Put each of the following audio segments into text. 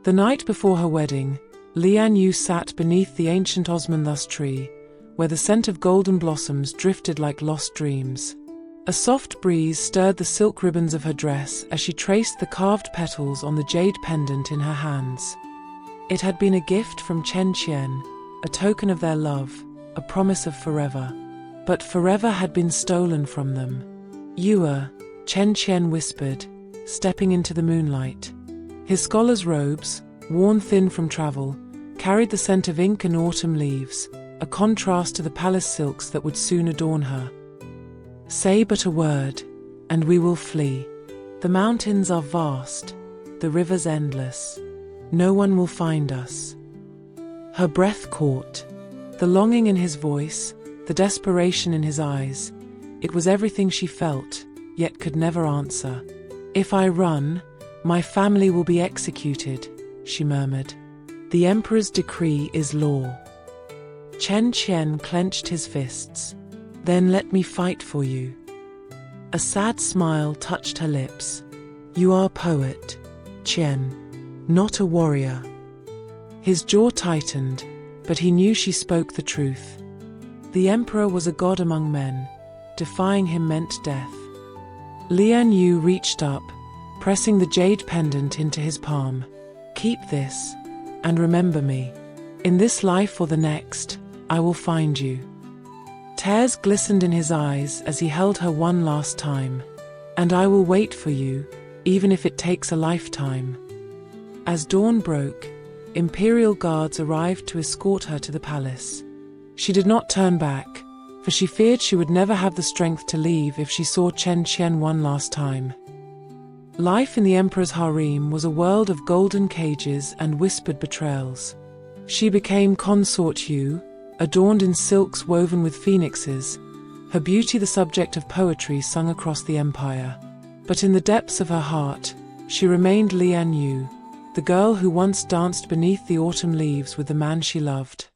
The night before her wedding, Lian Yus sat beneath the ancient Osmanthus tree, where the scent of golden blossoms drifted like lost dreams. A soft breeze stirred the silk ribbons of her dress as she traced the carved petals on the jade pendant in her hands. It had been a gift from Chen Qian, a token of their love, a promise of forever. But forever had been stolen from them. "Yua," Chen Qian whispered, stepping into the moonlight. His scholar's robes, worn thin from travel, carried the scent of ink and autumn leaves, a contrast to the palace silks that would soon adorn her. "Say but a word, and we will flee. The mountains are vast, the rivers endless. No one will find us." Her breath caught. The longing in his voice, the desperation in his eyes. It was everything she felt, yet could never answer. "If I run, my family will be executed," she murmured. "The emperor's decree is law." Chen Qian clenched his fists. "Then let me fight for you." A sad smile touched her lips. "You are a poet, Qian, not a warrior." His jaw tightened, but he knew she spoke the truth. The emperor was a god among men. Defying him meant death. Lian Yu reached up, pressing the jade pendant into his palm. "Keep this, and remember me. In this life or the next, I will find you." Tears glistened in his eyes as he held her one last time. "And I will wait for you, even if it takes a lifetime." As dawn broke, Imperial guards arrived to escort her to the palace. She did not turn back, for she feared she would never have the strength to leave if she saw Chen Qian one last time. Life in the emperor's harem was a world of golden cages and whispered betrayals. She became consort Yu, adorned in silks woven with phoenixes, her beauty the subject of poetry sung across the empire. But in the depths of her heart, she remained Lian Yu, the girl who once danced beneath the autumn leaves with the man she loved.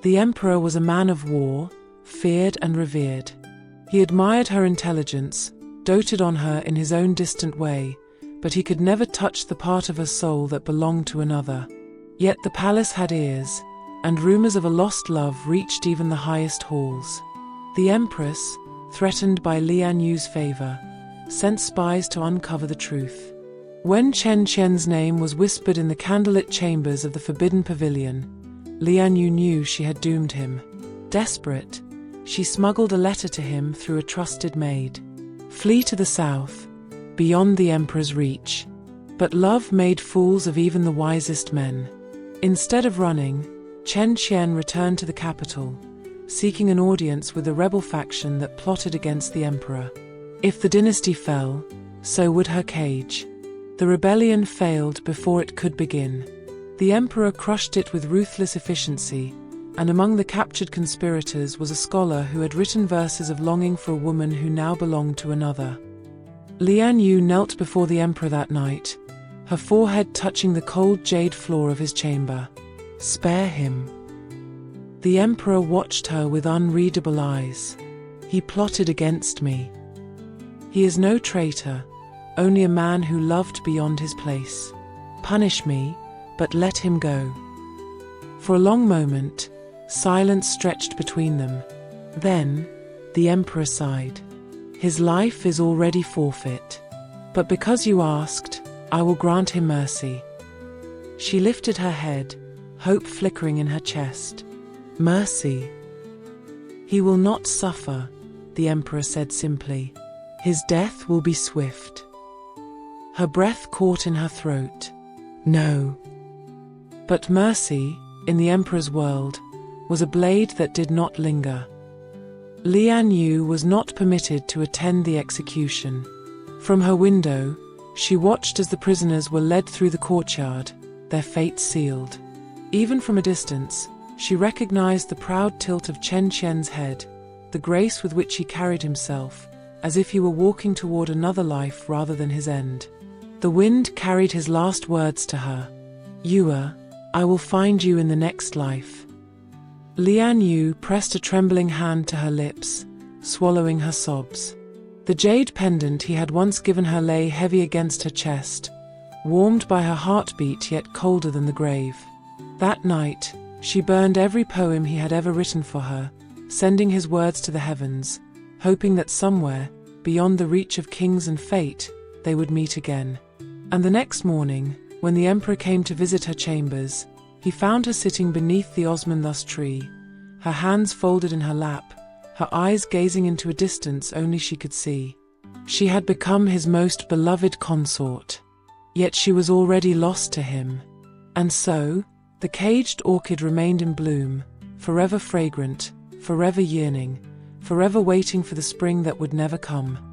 The emperor was a man of war, feared and revered. He admired her intelligence, doted on her in his own distant way, but he could never touch the part of her soul that belonged to another. Yet the palace had ears, and rumors of a lost love reached even the highest halls. The empress, threatened by Lian Yu's favor, sent spies to uncover the truth. When Chen Qian's name was whispered in the candlelit chambers of the Forbidden Pavilion, Lian Yu knew she had doomed him. Desperate, she smuggled a letter to him through a trusted maid. "Flee to the south, beyond the emperor's reach." But love made fools of even the wisest men. Instead of running, Chen Qian returned to the capital, seeking an audience with the rebel faction that plotted against the emperor. If the dynasty fell, so would her cage. The rebellion failed before it could begin. The emperor crushed it with ruthless efficiency, and among the captured conspirators was a scholar who had written verses of longing for a woman who now belonged to another. Lian Yu knelt before the emperor that night, her forehead touching the cold jade floor of his chamber. "Spare him." The emperor watched her with unreadable eyes. "He plotted against me. He is no traitor, only a man who loved beyond his place. Punish me, but let him go." For a long moment, silence stretched between them. Then, the emperor sighed. "His life is already forfeit. But because you asked, I will grant him mercy." She lifted her head, hope flickering in her chest. "Mercy? He will not suffer," the emperor said simply. "His death will be swift." Her breath caught in her throat. No. But mercy, in the emperor's world, was a blade that did not linger. Lian Yu was not permitted to attend the execution. From her window, she watched as the prisoners were led through the courtyard, their fate sealed. Even from a distance, she recognized the proud tilt of Chen Qian's head, the grace with which he carried himself, as if he were walking toward another life rather than his end. The wind carried his last words to her. "Yua, I will find you in the next life." Lian Yu pressed a trembling hand to her lips, swallowing her sobs. The jade pendant he had once given her lay heavy against her chest, warmed by her heartbeat yet colder than the grave. That night, she burned every poem he had ever written for her, sending his words to the heavens, hoping that somewhere, beyond the reach of kings and fate, they would meet again. And the next morning, when the emperor came to visit her chambers, he found her sitting beneath the Osmanthus tree, her hands folded in her lap, her eyes gazing into a distance only she could see. She had become his most beloved consort. Yet she was already lost to him. And so, the caged orchid remained in bloom, forever fragrant, forever yearning, forever waiting for the spring that would never come.